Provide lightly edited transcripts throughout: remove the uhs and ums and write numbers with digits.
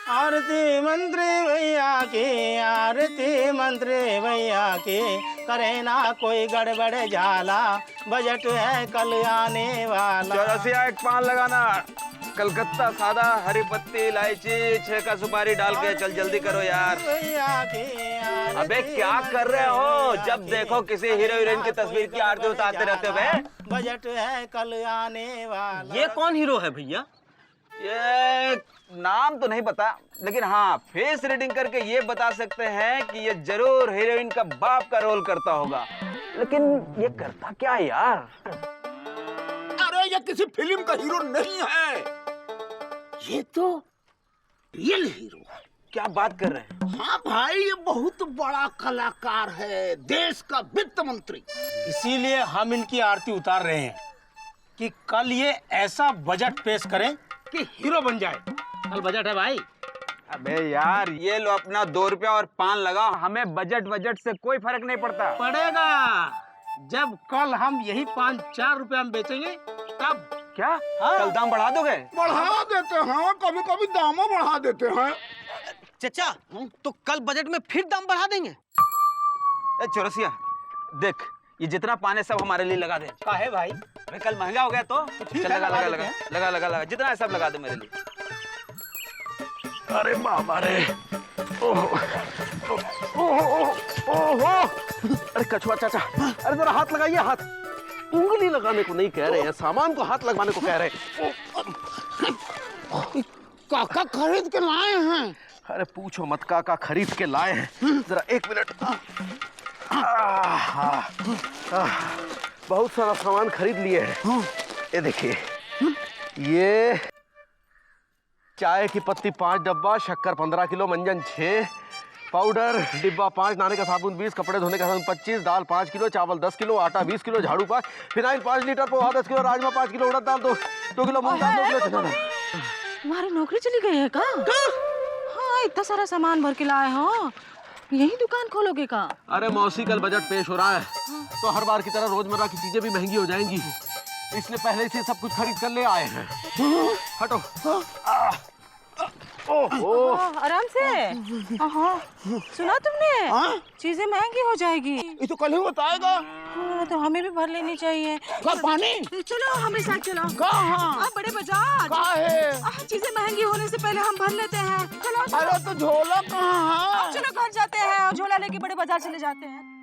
आरती मंत्री भैया की, आरती मंत्री भैया की, करे ना कोई गड़बड़ झाला, बजट है कल आने वाला। चौरसिया एक पान लगाना, कलकत्ता सादा, हरी पत्ती, इलायची, 6 का सुपारी डाल के। चल जल्दी करो यार। अबे क्या कर रहे हो? जब देखो किसी हीरो हीरोइन की तस्वीर की आरती उतारते रहते हो बे। बजट है कल आने वाला। ये कौन हीरो है भैया? ये नाम तो नहीं पता, लेकिन हाँ फेस रीडिंग करके ये बता सकते हैं कि ये जरूर हीरोइन का बाप का रोल करता होगा। लेकिन ये करता क्या है यार? अरे ये किसी फिल्म का हीरो नहीं है, ये तो रियल हीरो है। क्या बात कर रहे हैं? हाँ भाई, ये बहुत बड़ा कलाकार है, देश का वित्त मंत्री। इसीलिए हम इनकी आरती उतार रहे हैं कि कल ये ऐसा बजट पेश करें कि हीरो बन जाए। कल बजट है भाई। अबे यार ये लो अपना 2 रुपया और पान लगाओ, हमें बजट से कोई फर्क नहीं पड़ता। पड़ेगा, जब कल हम यही पान 4 रुपया में बेचेंगे तब। क्या? हाँ। कल दाम बढ़ा दोगे? बढ़ा देते हैं, कभी कभी दामों बढ़ा देते हैं। चाचा तो कल बजट में फिर दाम बढ़ा देंगे? ए चौरसिया देख, ये जितना पान है सब हमारे लिए लगा दे। काहे भाई? अरे कल महंगा हो गया तो ठीक चल है, लगा लगा लगा देते लगा लगा लगा लगा, जितना है सब लगा दे मेरे लिए। अरे बाबा रे, ओहो ओहो ओहो। अरे कछुआ चाचा, अरे जरा हाथ लगाइए। हाथ उंगली लगाने को नहीं कह रहे हैं, सामान को हाथ लगाने को कह रहे हैं। काका खरीद के लाए हैं। अरे पूछो मत, काका खरीद के लाए हैं। जरा 1 मिनट। बहुत सारा सामान खरीद लिए हैं। ये देखिए, ये चाय की पत्ती 5 डब्बा, शक्कर 15 किलो, मंजन 6, पाउडर डिब्बा 5, नहाने का साबुन 20, कपड़े धोने का साबुन 25, दाल 5 किलो, चावल 10 किलो, आटा 20 किलो, झाड़ू 5, phenyl 5 litre, poha 10 kilo, rajma 5 kilo, उड़द दाल 2 किलो, मूंग दाल 2 किलो, चना दाल। तुम्हारी नौकरी चली गई है का? हाँ, इतना सारा सामान भर के लाए हो, यही दुकान खोलोगे का? अरे मौसी, कल बजट पेश हो रहा है तो हर बार की तरह रोजमर्रा की चीजें भी महंगी हो जाएंगी, इसलिए पहले से सब कुछ खरीद कर ले आए हैं। हटो। ओहो, आराम से। सुना तुमने? चीजें महंगी हो जाएगी। ये तो कल ही बताएगा। हाँ, तो हमें भी भर लेनी चाहिए। का पानी? चलो हमें साथ चलो। कहाँ? बड़े बाजार। कहाँ है? चीजें महंगी होने से पहले हम भर लेते हैं। चलो चलो। अरे तो झोला कहाँ है? चलो घर जाते हैं और झोला लेके बड़े बाजार चले जाते हैं।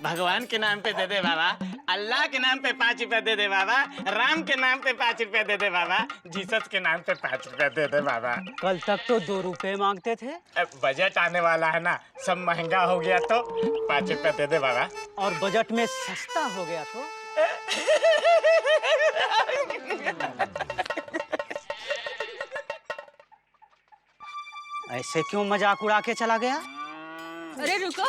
भगवान के नाम पे दे दे बाबा, अल्लाह के नाम पे 5 रुपया दे दे बाबा, राम के नाम पे 5 रुपया दे दे बाबा, जीसस के नाम पे 5 रुपया दे दे बाबा। कल तक तो 2 रुपए मांगते थे। अब बजट आने वाला है ना, सब महंगा हो गया तो 5 रुपया दे दे बाबा। और बजट में सस्ता हो गया तो? ऐसे क्यों मजाक उड़ा के चला गया? अरे रुको।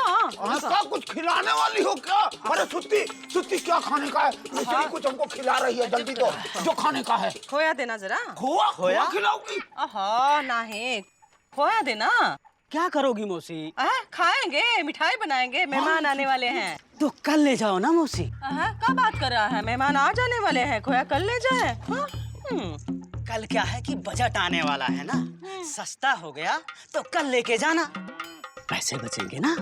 क्या कुछ खिलाने वाली हो क्या? अरे सुत्ती सुत्ती, क्या खाने का है? मिस्त्री कुछ हमको खिला रही है, जल्दी दो जो खाने का है। खोया देना जरा। खोआ? खोआ खिलाओगी? नहीं, खोया देना। क्या करोगी मौसी? खाएंगे, मिठाई बनाएंगे, मेहमान आने वाले हैं। तो कल ले जाओ ना मौसी। क्या बात कर रहा है? मेहमान आ जाने वाले हैं, खोया कल ले जाए। कल क्या है कि बजट आने वाला है ना, सस्ता हो गया तो कल लेके जाना, पैसे बचेंगे ना।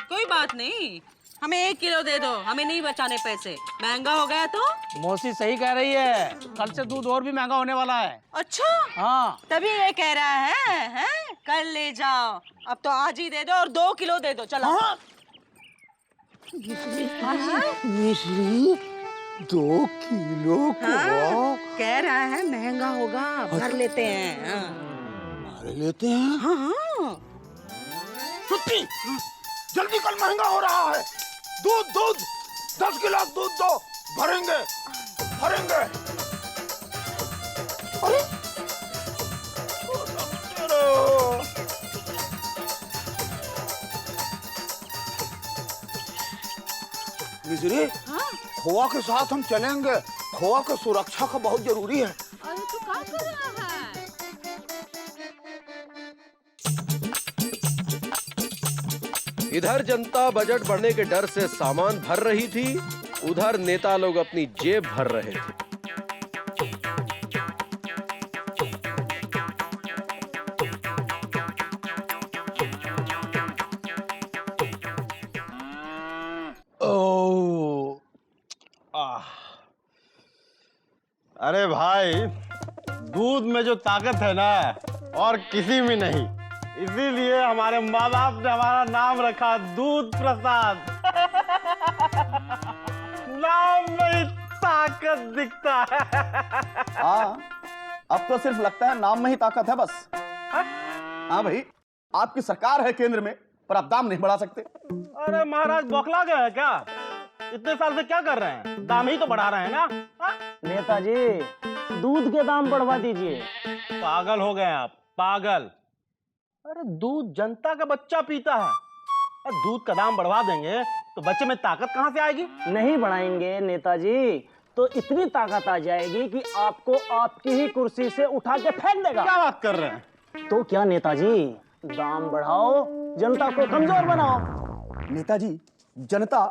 कोई बात नहीं, हमें 1 किलो दे दो, हमें नहीं बचाने पैसे। महंगा हो गया तो? मौसी सही कह रही है, कल से दूध और भी महंगा होने वाला है। अच्छा, हाँ तभी ये कह रहा है कल ले जाओ। अब तो आज ही दे दो और 2 किलो दे दो। चलो। मिश्री 2 किलो खोआ कह रहा है महंगा होगा, भर लेते हैं। भर लेते हैं। हाँ। सुत्ती, जल्दी, कल महंगा हो रहा है। दूध 10 गिलास दूध दो, भरेंगे भरेंगे। अरे मिश्री, खोआ के साथ हम चलेंगे, खोआ की सुरक्षा का बहुत जरूरी है। अरे तू क्या कर रहा है? इधर जनता बजट बढ़ने के डर से सामान भर रही थी उधर नेता लोग अपनी जेब भर रहे थे। अरे भाई, दूध में जो ताकत है ना और किसी में नहीं, इसीलिए हमारे माँ बाप ने हमारा नाम रखा दूध प्रसाद। नाम में ही ताकत दिखता है। हाँ, अब तो सिर्फ लगता है नाम में ही ताकत है बस। हाँ भाई, आपकी सरकार है केंद्र में, पर आप दाम नहीं बढ़ा सकते। अरे महाराज, बौखला गए हैं क्या? इतने साल से क्या कर रहे हैं? दाम ही तो बढ़ा रहे हैं ना। नेताजी, दूध के दाम बढ़वा दीजिए। पागल हो गए आप, पागल। अरे दूध जनता का बच्चा पीता है, और दूध का दाम बढ़वा देंगे तो बच्चे में ताकत कहाँ से आएगी? नहीं बढ़ाएंगे नेताजी तो इतनी ताकत आ जाएगी कि आपको आपकी ही कुर्सी से उठा के फेंक देगा। क्या बात कर रहे हैं? तो क्या नेताजी, दाम बढ़ाओ, जनता को कमजोर बनाओ। नेताजी, जनता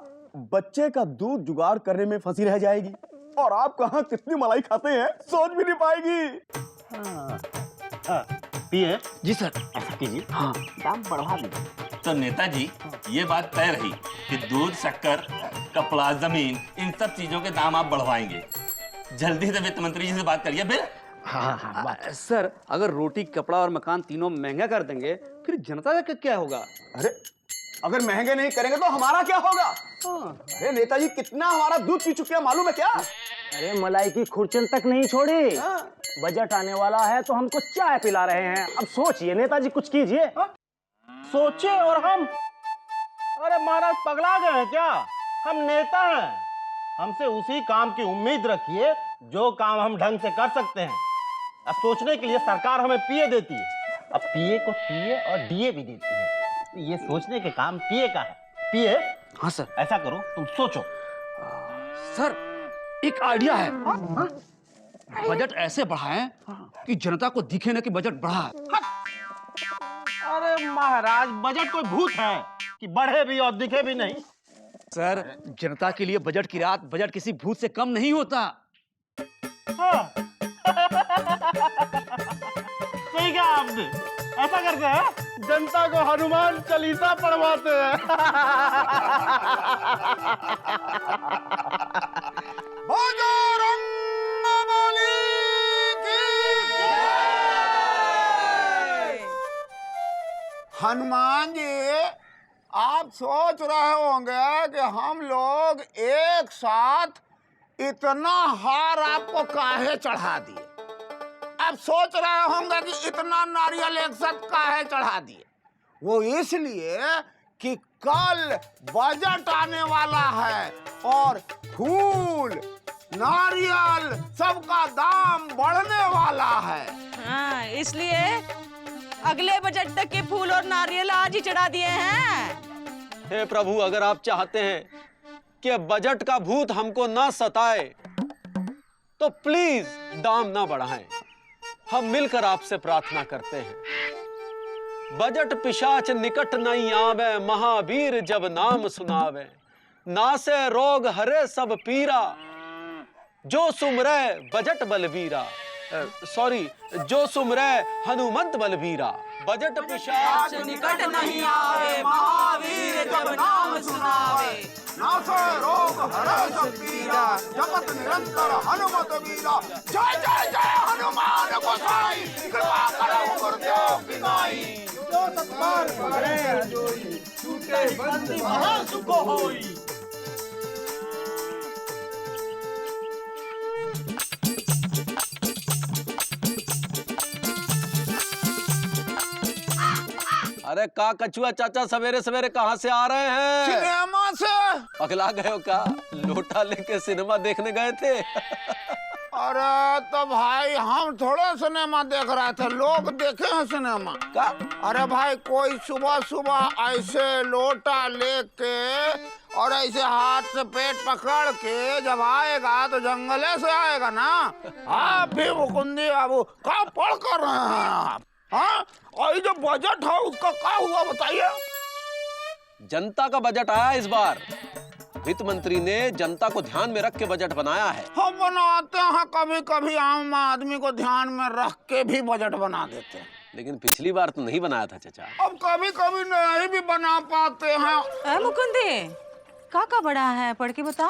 बच्चे का दूध जुगाड़ करने में फंसी रह जाएगी, और आप कहाँ कितनी मलाई खाते हैं सोच भी नहीं पाएगी। पिए जी सर। ऐसा कीजिए, हाँ, दाम बढ़वा दीजिए। तो नेताजी, ये बात तय रही कि दूध, शक्कर, कपड़ा, जमीन, इन सब चीजों के दाम आप बढ़वाएंगे। जल्दी से वित्त मंत्री जी से बात करिए फिर। सर, अगर रोटी, कपड़ा और मकान तीनों महंगा कर देंगे, फिर जनता का क्या होगा? अरे, अगर महंगे नहीं करेंगे तो हमारा क्या होगा? अरे नेताजी, कितना हमारा दूध पी चुके हैं मालूम है क्या? अरे मलाई की खुरचन तक नहीं छोड़ी। बजट आने वाला है तो हमको चाय पिला रहे हैं। अब सोचिए नेताजी, कुछ कीजिए। सोचे और हम? अरे महाराज, पगला गए हैं क्या? हम नेता हैं, हमसे उसी काम की उम्मीद रखिए जो काम हम ढंग से कर सकते हैं। अब सोचने के लिए सरकार हमें पीए देती है, अब पीए को पीए और डीए भी देती है। ये सोचने के काम पीए का है। पीए, हाँ सर। ऐसा करो, तुम सोचो। सर, एक आइडिया है। बजट ऐसे बढ़ाएं कि जनता को दिखे ना कि बजट बढ़ा है। अरे महाराज, बजट कोई भूत है कि बढ़े भी और दिखे भी नहीं? सर, जनता के लिए बजट की रात, बजट किसी भूत से कम नहीं होता। हाँ। सही कहा आपने। ऐसा करते हैं, जनता को हनुमान चालीसा पढ़वाते हैं। हनुमान जी, आप सोच रहे होंगे कि हम लोग एक साथ इतना हार आपको काहे चढ़ा दिए। आप सोच रहे होंगे कि इतना नारियल एक साथ काहे चढ़ा दिए। वो इसलिए कि कल बजट आने वाला है और फूल, नारियल सबका दाम बढ़ने वाला है। हाँ, इसलिए अगले बजट तक के फूल और नारियल आज ही चढ़ा दिए हैं। हे प्रभु, अगर आप चाहते हैं कि बजट का भूत हमको ना सताए तो प्लीज दाम ना बढ़ाएं। हम मिलकर आपसे प्रार्थना करते हैं। बजट पिशाच निकट नहीं आवे, महावीर जब नाम सुनावे। नासे रोग हरे सब पीरा, जो सुमरे बजट बलवीरा। सॉरी, जो सुमरे हनुमंत बलवीरा। बजट पिशाच निकट नहीं आवे, महावीर जब नाम सुनावे। नासे रोग हरे सब पीरा, जपत निरंतर हनुमत वीरा। जय जय जय हनुमान गोसाई, कृपा करो गुरुदेव की नाई। जो सत्कार करे जोई, छूटे बंदी महा सुख होई। अरे का कछुआ चाचा, सवेरे सवेरे कहाँ से आ रहे हैं? सिनेमा से। पगला गए हो क्या? लोटा लेके सिनेमा देखने गए थे? अरे तो भाई, हम थोड़े सिनेमा देख रहे थे, लोग देखे हैं सिनेमा का? अरे भाई, कोई सुबह सुबह ऐसे लोटा लेके और ऐसे हाथ से पेट पकड़ के जब आएगा तो जंगले से आएगा ना। आप भी मुकुंदी बाबू क्या पढ़ कर रहे हैं आप? हाँ, और ये जो बजट है उसका क्या हुआ बताइए। जनता का बजट आया इस बार वित्त मंत्री ने जनता को ध्यान में रख के बजट बनाया है। हम बनाते हैं, कभी कभी आम आदमी को ध्यान में रख के भी बजट बना देते हैं। लेकिन पिछली बार तो नहीं बनाया था चाचा। अब कभी कभी नहीं भी बना पाते हैं। मुकुंदी का बड़ा है, पढ़ के बता।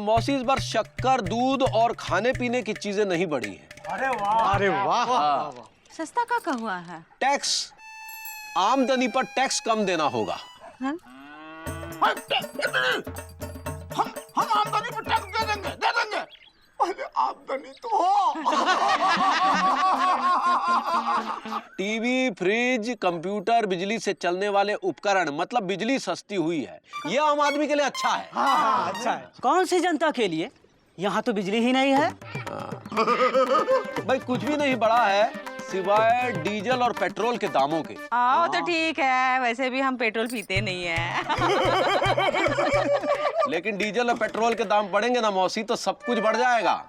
मौसी इस बार शक्कर, दूध और खाने पीने की चीजें नहीं बढ़ी है। अरे वाह, अरे वाह। सस्ता का हुआ है? टैक्स, आमदनी पर टैक्स कम देना होगा। हाँ? हम आमदनी पर टैक्स दे देंगे। पहले आमदनी तो हो। टीवी, फ्रिज, कंप्यूटर, बिजली से चलने वाले उपकरण, मतलब बिजली सस्ती हुई है। ये आम आदमी के लिए अच्छा है। हाँ, अच्छा है। कौन सी जनता के लिए? यहाँ तो बिजली ही नहीं है। भाई कुछ भी नहीं बढ़ा है सिवाय डीजल और पेट्रोल के दामों के। आओ तो ठीक है, वैसे भी हम पेट्रोल पीते नहीं है। लेकिन डीजल और पेट्रोल के दाम बढ़ेंगे ना मौसी, तो सब कुछ बढ़ जाएगा।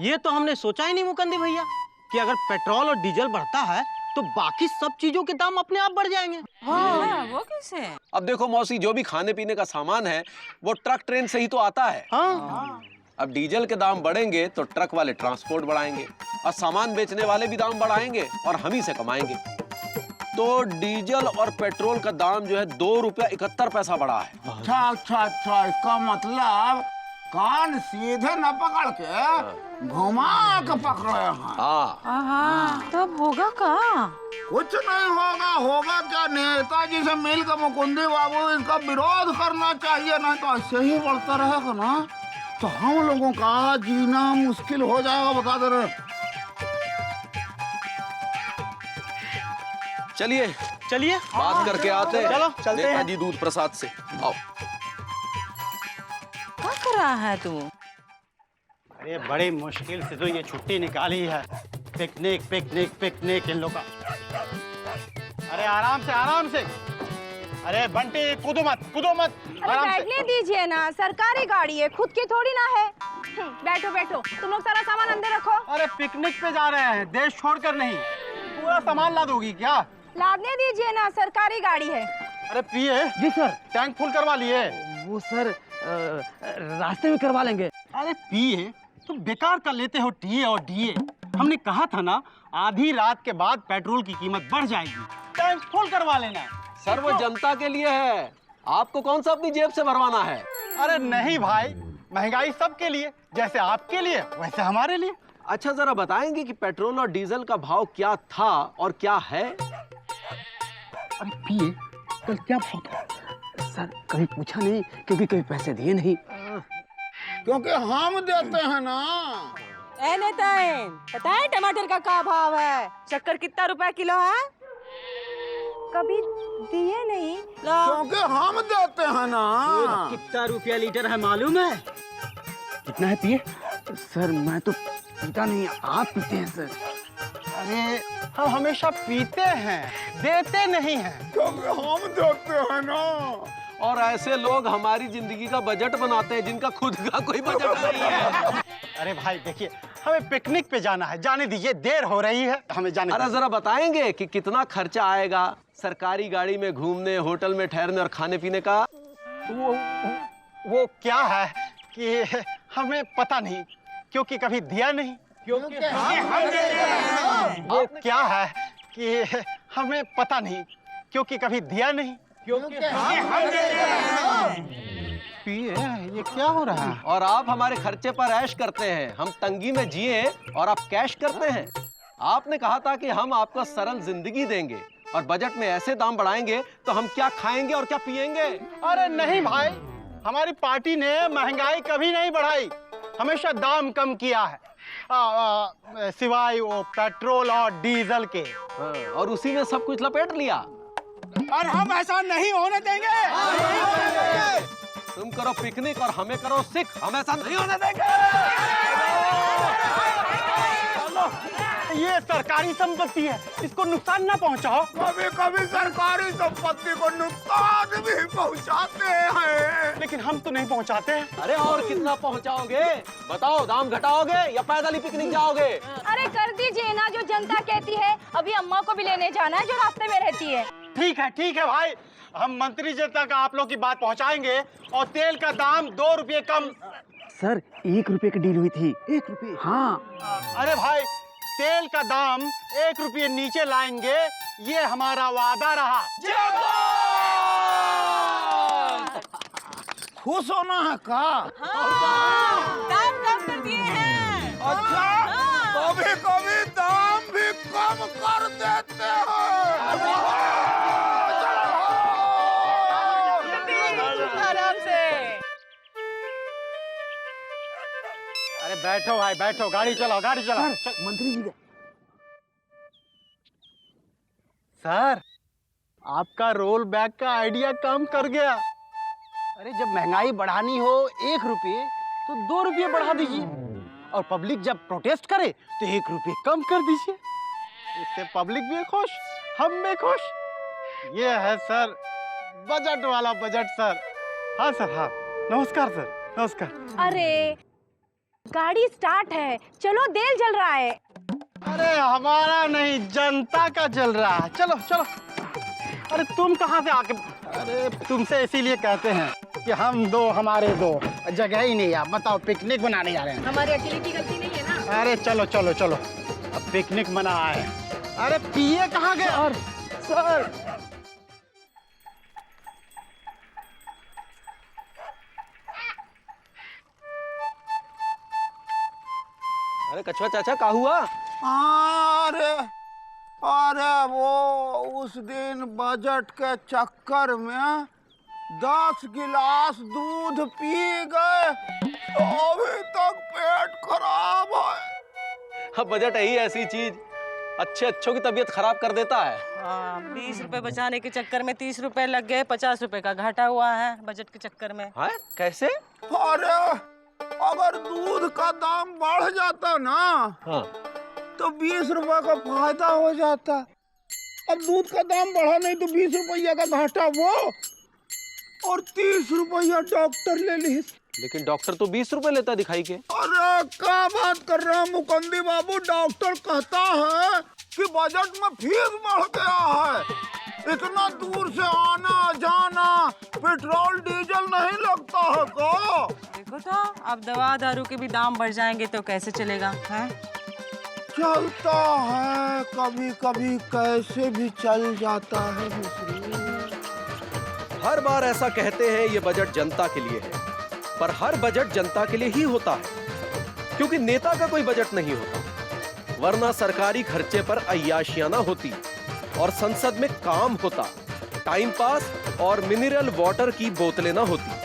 ये तो हमने सोचा ही नहीं मुकंदी भैया कि अगर पेट्रोल और डीजल बढ़ता है तो बाकी सब चीजों के दाम अपने आप बढ़ जाएंगे। हाँ, वो कैसे? अब देखो मौसी, जो भी खाने पीने का सामान है वो ट्रक ट्रेन से ही तो आता है। हाँ। अब डीजल के दाम बढ़ेंगे तो ट्रक वाले ट्रांसपोर्ट बढ़ाएंगे और सामान बेचने वाले भी दाम बढ़ाएंगे और हम ही से कमाएंगे। तो डीजल और पेट्रोल का दाम जो है 2 रुपया 71 पैसा बढ़ा है। अच्छा, इसका मतलब कान सीधे न पकड़ के घुमा के पकड़े हैं। हाँ, तब होगा का? कुछ नहीं होगा क्या? नेताजी से मिल के मुकुंदी बाबू इनका विरोध करना चाहिए, नहीं तो ऐसे ही बढ़ता रहेगा ना तो हम लोगों का जीना मुश्किल हो जाएगा, बता दे रहे। चलिए बात करके आते हैं। चलो, चलते हैं। नेताजी दूध प्रसाद से। आओ। क्या कर रहा है तू? अरे बड़ी मुश्किल से तो ये छुट्टी निकाली है। पिकनिक इन लोग का। अरे आराम से। अरे बंटी कूदो मत। आराम से। बैठने दीजिए ना, सरकारी गाड़ी है, खुद की थोड़ी ना है। बैठो, तुम लोग सारा सामान अंदर रखो। अरे पिकनिक पे जा रहे हैं, देश छोड़कर नहीं। पूरा सामान ला दोगी क्या? लादने दीजिए ना, सरकारी गाड़ी है। अरे पिए जी सर, टैंक फुल करवा लिए। वो सर रास्ते में करवा लेंगे। अरे पिए तुम बेकार कर लेते हो टीए और डीए। हमने कहा था ना आधी रात के बाद पेट्रोल की कीमत बढ़ जाएगी, टैंक फुल करवा लेना। सर वो जनता के लिए है, आपको कौन सा अपनी जेब से भरवाना है? अरे नहीं भाई, महंगाई सबके लिए, जैसे आपके लिए वैसे हमारे लिए। अच्छा जरा बताएंगे कि पेट्रोल और डीजल का भाव क्या था और क्या है? अरे पिए कल क्या भाव था? सर कभी पूछा नहीं, क्योंकि कभी पैसे दिए नहीं। क्योंकि हम देते हैं ना। पता है टमाटर का क्या भाव है? शक्कर कितना रुपया किलो है? कभी दिए नहीं। क्योंकि हम देते हैं ना। कितना रुपया लीटर है मालूम है? कितना है पिए? सर मैं तो पीता नहीं, आप पीते हैं सर। अरे हम हमेशा पीते हैं, देते नहीं हैं। क्योंकि हम देते हैं ना। और ऐसे लोग हमारी जिंदगी का बजट बनाते हैं जिनका खुद का कोई बजट नहीं है। अरे भाई देखिए, हमें पिकनिक पे जाना है, जाने दीजिए, देर हो रही है, हमें जाने अरे दीजिए। जरा बताएंगे कि कितना खर्चा आएगा सरकारी गाड़ी में घूमने, होटल में ठहरने और खाने पीने का? वो क्या है कि हमें पता नहीं, क्योंकि कभी दिया नहीं। वो क्या है कि हमें पता नहीं, क्योंकि कभी दिया नहीं। पिए ये क्या हो रहा है? और आप हमारे खर्चे पर ऐश करते हैं, हम तंगी में जिए और आप कैश करते हैं। आपने कहा था कि हम आपको सरल जिंदगी देंगे और बजट में ऐसे दाम बढ़ाएंगे तो हम क्या खाएंगे और क्या पिएंगे? अरे नहीं भाई, हमारी पार्टी ने महंगाई कभी नहीं बढ़ाई, हमेशा दाम कम किया है, सिवाय वो पेट्रोल और डीजल के। और उसी में सब कुछ लपेट लिया। और हम ऐसा नहीं होने देंगे। तुम करो पिकनिक और हमें करो सिक, हम ऐसा नहीं होने देंगे। ये सरकारी संपत्ति है, इसको नुकसान ना पहुंचाओ। कभी कभी सरकारी संपत्ति को नुकसान भी पहुंचाते हैं। लेकिन हम तो नहीं पहुंचाते हैं। अरे और कितना पहुंचाओगे? बताओ, दाम घटाओगे या पैदल ही पिकनिक जाओगे? अरे कर दीजिए ना, जो जनता कहती है। अभी अम्मा को भी लेने जाना है जो रास्ते में रहती है। ठीक है भाई, हम मंत्री जी तक आप लोग की बात पहुंचाएंगे और तेल का दाम 2 रुपये कम। सर 1 रुपए की डील हुई थी। 1 रुपए? हाँ। अरे भाई, तेल का दाम 1 रुपये नीचे लाएंगे, ये हमारा वादा रहा। खुश होना है का? दाम कम कर दिए हैं। अच्छा, कभी कभी दाम भी कम कर देते हैं। आराम से। अरे बैठो भाई बैठो, गाड़ी चलाओ गाड़ी चलाओ। मंत्री जी सर, आपका रोल बैक का आइडिया काम कर गया। अरे जब महंगाई बढ़ानी हो 1 रुपये तो 2 रुपये बढ़ा दीजिए, और पब्लिक जब प्रोटेस्ट करे तो 1 रुपये कम कर दीजिए। इससे पब्लिक भी खुश, हम भी खुश। ये है सर बजट वाला बजट सर। हाँ सर, हाँ। नमस्कार सर, नमस्कार। अरे गाड़ी स्टार्ट है, चलो देर जल रहा है। अरे हमारा नहीं, जनता का जल रहा है। चलो चलो। अरे तुम कहाँ से आके? अरे तुमसे इसीलिए कहते हैं कि हम दो हमारे दो, जगह ही नहीं है। बताओ, पिकनिक मनाने जा रहे हैं। हमारी अकेले की गलती नहीं है ना। अरे चलो चलो चलो, अब पिकनिक मना है। अरे पिए कहाँ गए? सर अरे कछुआ चाचा का हुआ? अरे अरे वो उस दिन बजट के चक्कर में 10 गिलास दूध पी गए, तो अभी तक पेट खराब है। अब बजट ही ऐसी चीज अच्छों की तबीयत खराब कर देता है। 20 रुपए बचाने के चक्कर में 30 रुपए लग गए, 50 रुपए का घाटा हुआ है बजट के चक्कर में। हाँ, कैसे? अरे अगर दूध का दाम बढ़ जाता ना, हाँ, तो 20 रुपए का फायदा हो जाता। अब दूध का दाम बढ़ा नहीं तो 20 रुपया का घाटा वो, और 30 रुपया डॉक्टर ले ली। लेकिन डॉक्टर तो 20 रुपए लेता दिखाई के। अरे क्या बात कर रहे हैं मुकंदी बाबू, डॉक्टर कहता है कि बजट में फीस बढ़ गया है। इतना दूर से आना जाना, पेट्रोल डीजल नहीं लगता है को? देखो तो अब दवा दारू के भी दाम बढ़ जाएंगे तो कैसे चलेगा? हैं? चलता है कभी कभी, कैसे भी चल जाता है। हर बार ऐसा कहते हैं ये बजट जनता के लिए है, पर हर बजट जनता के लिए ही होता है, क्योंकि नेता का कोई बजट नहीं होता, वरना सरकारी खर्चे पर अय्याशियां ना होती और संसद में काम होता, टाइम पास और मिनरल वाटर की बोतलें ना होती।